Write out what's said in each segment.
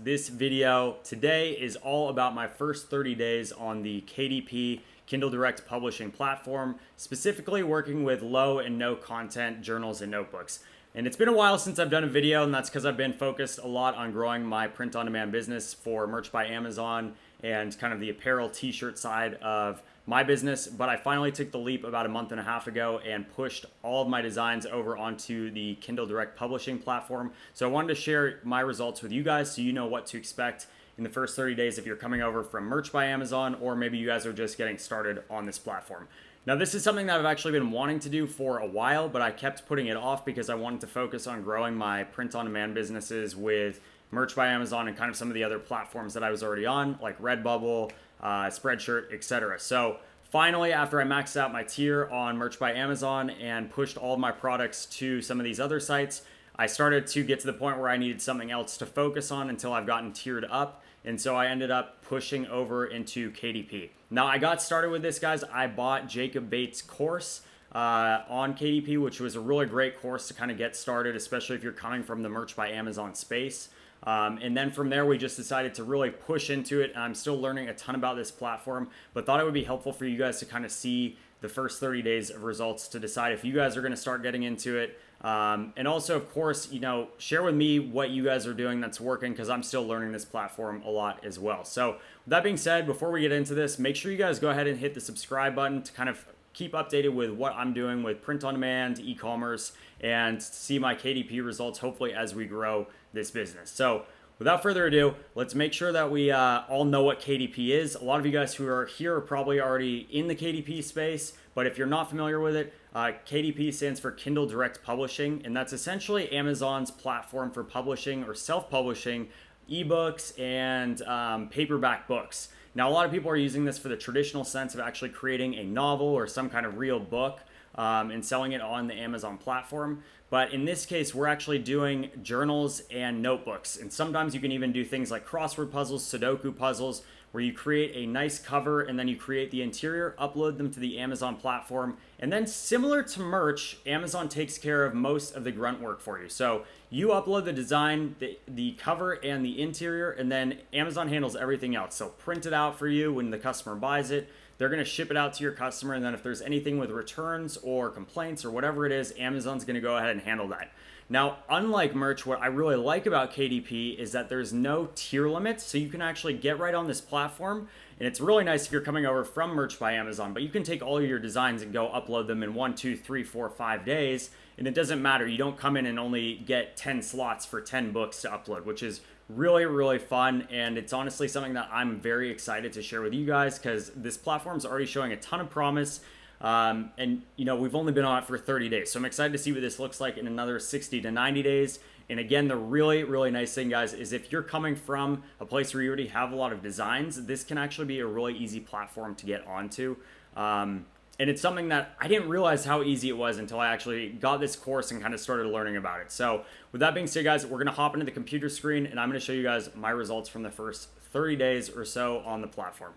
This video today is all about my first 30 days on the KDP Kindle Direct Publishing platform, specifically working with low and no content journals and notebooks. And it's been a while since I've done a video, and that's because I've been focused a lot on growing my print-on-demand business for Merch by Amazon and kind of the apparel t-shirt side of my business. But I finally took the leap about a month and a half ago and pushed all of my designs over onto the Kindle Direct Publishing platform. So I wanted to share my results with you guys so you know what to expect in the first 30 days if you're coming over from Merch by Amazon, or maybe you guys are just getting started on this platform. Now, this is something that I've actually been wanting to do for a while, but I kept putting it off because I wanted to focus on growing my print-on-demand businesses with Merch by Amazon and kind of some of the other platforms that I was already on, like Redbubble, Spreadshirt, etc. So finally, after I maxed out my tier on Merch by Amazon and pushed all of my products to some of these other sites, I started to get to the point where I needed something else to focus on until I've gotten tiered up. And so I ended up pushing over into KDP. Now, I got started with this, guys. I bought Jacob Bates' course on KDP, which was a really great course to kind of get started, especially if you're coming from the Merch by Amazon space. And then from there, we just decided to really push into it. And I'm still learning a ton about this platform, but thought it would be helpful for you guys to kind of see the first 30 days of results to decide if you guys are going to start getting into it. And also, of course, share with me what you guys are doing that's working, because I'm still learning this platform a lot as well. So with that being said, before we get into this, make sure you guys go ahead and hit the subscribe button to kind of keep updated with what I'm doing with print on demand, e-commerce, and see my KDP results, hopefully, as we grow this business. So without further ado, let's make sure that we all know what KDP is. A lot of you guys who are here are probably already in the KDP space, but if you're not familiar with it, KDP stands for Kindle Direct Publishing, and that's essentially Amazon's platform for publishing or self-publishing ebooks and paperback books. Now, a lot of people are using this for the traditional sense of actually creating a novel or some kind of real book and selling it on the Amazon platform. But in this case, we're actually doing journals and notebooks. And sometimes you can even do things like crossword puzzles, Sudoku puzzles, where you create a nice cover and then you create the interior, upload them to the Amazon platform. And then similar to merch, Amazon takes care of most of the grunt work for you. So you upload the design, the cover and the interior, and then Amazon handles everything else. So print it out for you when the customer buys it. They're going to ship it out to your customer, and then if there's anything with returns or complaints or whatever it is, Amazon's going to go ahead and handle that. Now, unlike merch, what I really like about KDP is that there's no tier limit, so you can actually get right on this platform, and it's really nice if you're coming over from Merch by Amazon, but you can take all of your designs and go upload them in 1, 2, 3, 4, 5 days, and it doesn't matter. You don't come in and only get 10 slots for 10 books to upload, which is really, really fun, and it's honestly something that I'm very excited to share with you guys because this platform's already showing a ton of promise. And we've only been on it for 30 days, so I'm excited to see what this looks like in another 60 to 90 days. And again, the really, really nice thing, guys, is if you're coming from a place where you already have a lot of designs, this can actually be a really easy platform to get onto. And it's something that I didn't realize how easy it was until I actually got this course and kind of started learning about it. So with that being said, guys, we're going to hop into the computer screen and I'm going to show you guys my results from the first 30 days or so on the platform.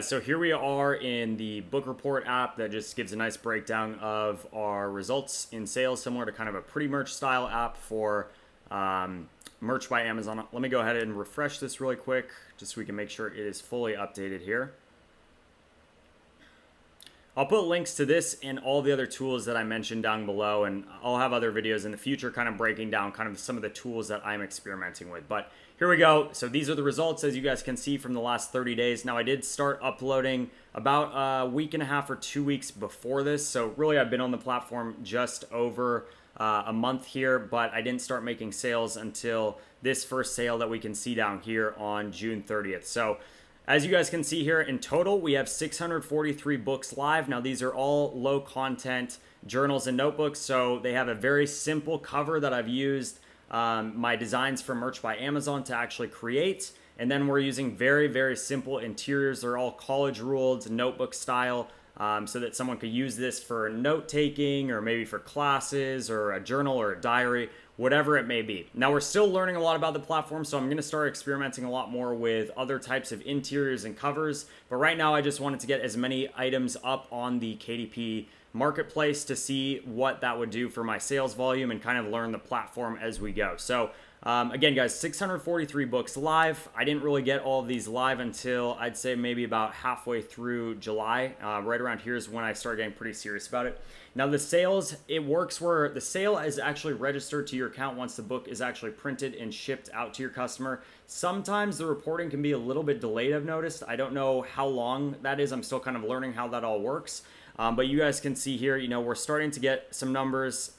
So here we are in the book report app that just gives a nice breakdown of our results in sales, similar to kind of a Pretty Merch style app for Merch by Amazon. Let me go ahead and refresh this really quick just so we can make sure it is fully updated here. I'll put links to this and all the other tools that I mentioned down below, and I'll have other videos in the future kind of breaking down kind of some of the tools that I'm experimenting with. But here we go. So these are the results, as you guys can see, from the last 30 days. Now, I did start uploading about a week and a half or 2 weeks before this. So really, I've been on the platform just over a month here, but I didn't start making sales until this first sale that we can see down here on June 30th. So as you guys can see here, in total, we have 643 books live. Now, these are all low content journals and notebooks, so they have a very simple cover that I've used my designs from Merch by Amazon to actually create. And then we're using very, very simple interiors. They're all college ruled notebook style, so that someone could use this for note taking or maybe for classes or a journal or a diary, whatever it may be. Now, we're still learning a lot about the platform, so I'm going to start experimenting a lot more with other types of interiors and covers. But right now, I just wanted to get as many items up on the KDP marketplace to see what that would do for my sales volume and kind of learn the platform as we go. So Again, guys, 643 books live. I didn't really get all of these live until I'd say maybe about halfway through July. Right around here is when I started getting pretty serious about it. Now, the sales, it works where the sale is actually registered to your account once the book is actually printed and shipped out to your customer. Sometimes the reporting can be a little bit delayed, I've noticed. I don't know how long that is. I'm still kind of learning how that all works. But you guys can see here, we're starting to get some numbers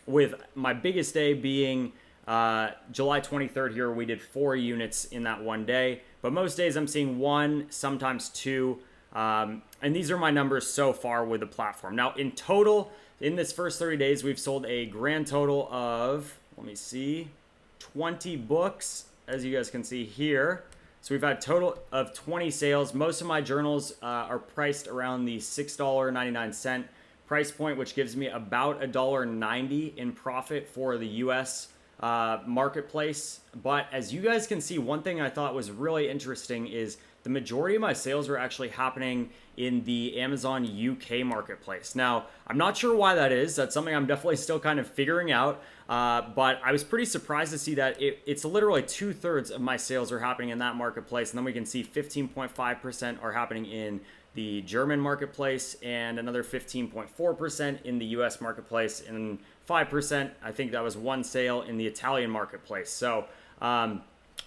with my biggest day being July 23rd here. We did 4 units in that one day. But most days I'm seeing 1, sometimes 2. And these are my numbers so far with the platform. Now, in total, in this first 30 days, we've sold a grand total of, 20 books, as you guys can see here. So we've had a total of 20 sales. Most of my journals are priced around the $6.99 price point, which gives me about $1.90 in profit for the US marketplace. But as you guys can see, one thing I thought was really interesting is the majority of my sales are actually happening in the Amazon UK marketplace. Now, I'm not sure why that is. That's something I'm definitely still kind of figuring out. But I was pretty surprised to see that it's literally 2/3 of my sales are happening in that marketplace. And then we can see 15.5% are happening in the German marketplace and another 15.4% in the US marketplace and 5%, I think that was one sale in the Italian marketplace. So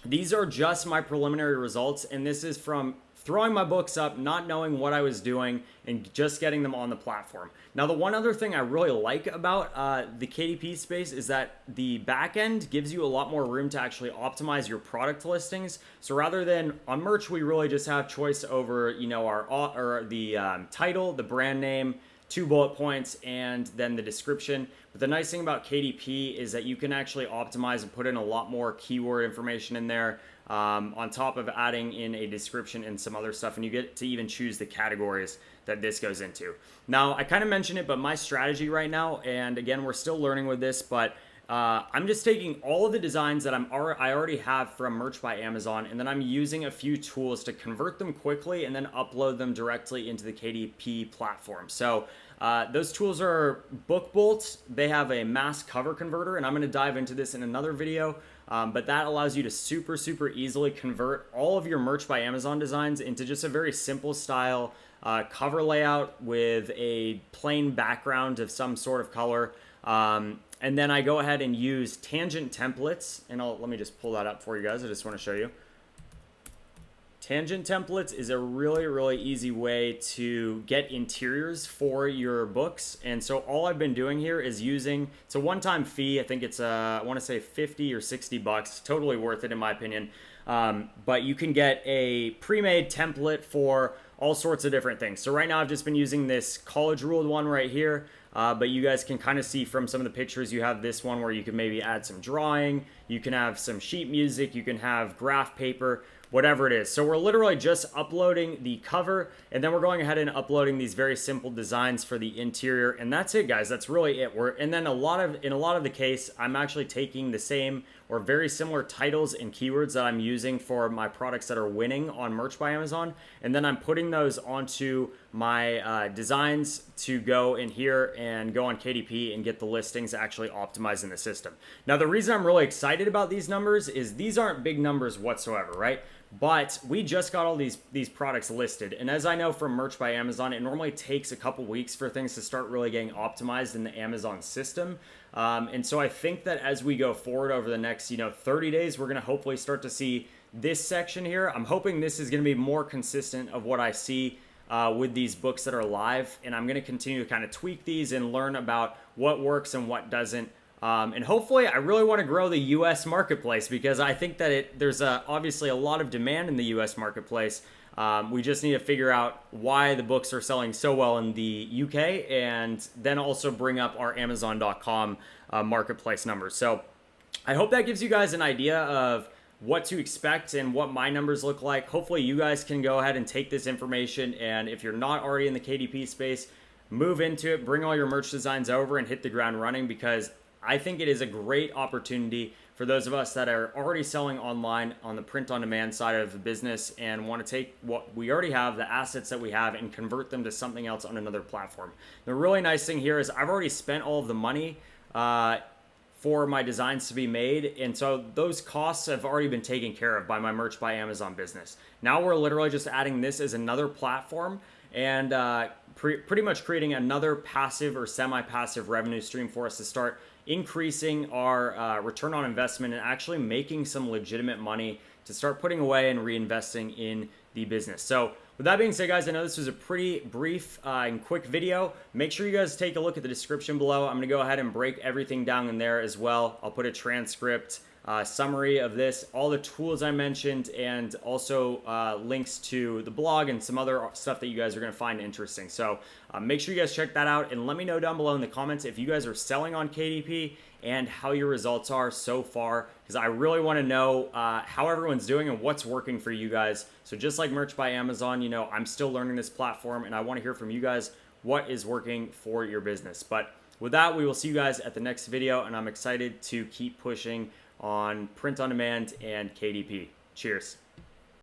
these are just my preliminary results, and this is from throwing my books up, not knowing what I was doing, and just getting them on the platform. Now, the one other thing I really like about the KDP space is that the back end gives you a lot more room to actually optimize your product listings. So rather than on merch, we really just have choice over, the title, the brand name, 2 bullet points, and then the description. But the nice thing about KDP is that you can actually optimize and put in a lot more keyword information in there, on top of adding in a description and some other stuff, and you get to even choose the categories that this goes into. Now, I kind of mentioned it, but my strategy right now, and again, we're still learning with this, but I'm just taking all of the designs that I already have from Merch by Amazon, and then I'm using a few tools to convert them quickly and then upload them directly into the KDP platform. So those tools are BookBolt. They have a mass cover converter, and I'm going to dive into this in another video. But that allows you to super easily convert all of your Merch by Amazon designs into just a very simple style cover layout with a plain background of some sort of color. And then I go ahead and use tangent templates, and let me just pull that up for you guys. I just want to show you. Tangent templates is a really easy way to get interiors for your books. And so all I've been doing here is it's a one-time fee. I think it's I want to say 50 or 60 bucks. Totally worth it in my opinion. But you can get a pre-made template for all sorts of different things. So right now I've just been using this college ruled one right here. But you guys can kind of see from some of the pictures, you have this one where you can maybe add some drawing, you can have some sheet music, you can have graph paper, whatever it is. So we're literally just uploading the cover, and then we're going ahead and uploading these very simple designs for the interior, and that's it, guys. That's really it. And then in a lot of the case, I'm actually taking the same or very similar titles and keywords that I'm using for my products that are winning on Merch by Amazon, and then I'm putting those onto my designs to go in here and go on KDP and get the listings actually optimized in the system. Now, the reason I'm really excited about these numbers is these aren't big numbers whatsoever, right? But we just got all these products listed, and as I know from Merch by Amazon, it normally takes a couple weeks for things to start really getting optimized in the Amazon system. And so I think that as we go forward over the next 30 days, we're going to hopefully start to see this section here. I'm hoping this is going to be more consistent of what I see with these books that are live, and I'm going to continue to kind of tweak these and learn about what works and what doesn't. And hopefully, I really want to grow the U.S. marketplace because I think that there's obviously a lot of demand in the U.S. marketplace. We just need to figure out why the books are selling so well in the UK, and then also bring up our Amazon.com marketplace numbers. So I hope that gives you guys an idea of what to expect and what my numbers look like. Hopefully, you guys can go ahead and take this information, and if you're not already in the KDP space, move into it, bring all your merch designs over, and hit the ground running, because I think it is a great opportunity for those of us that are already selling online on the print-on-demand side of the business and want to take what we already have, the assets that we have, and convert them to something else on another platform. The really nice thing here is I've already spent all of the money for my designs to be made. And so those costs have already been taken care of by my Merch by Amazon business. Now we're literally just adding this as another platform and pretty much creating another passive or semi-passive revenue stream for us to start increasing our return on investment and actually making some legitimate money to start putting away and reinvesting in the business. So with that being said, guys, I know this was a pretty brief and quick video. Make sure you guys take a look at the description below. I'm going to go ahead and break everything down in there as well. I'll put a transcript, summary of this, all the tools I mentioned, and also links to the blog and some other stuff that you guys are going to find interesting. So make sure you guys check that out and let me know down below in the comments if you guys are selling on KDP and how your results are so far, because I really want to know how everyone's doing and what's working for you guys. So just like Merch by Amazon, you know, I'm still learning this platform and I want to hear from you guys what is working for your business. But with that, we will see you guys at the next video, and I'm excited to keep pushing on print on demand and KDP. Cheers.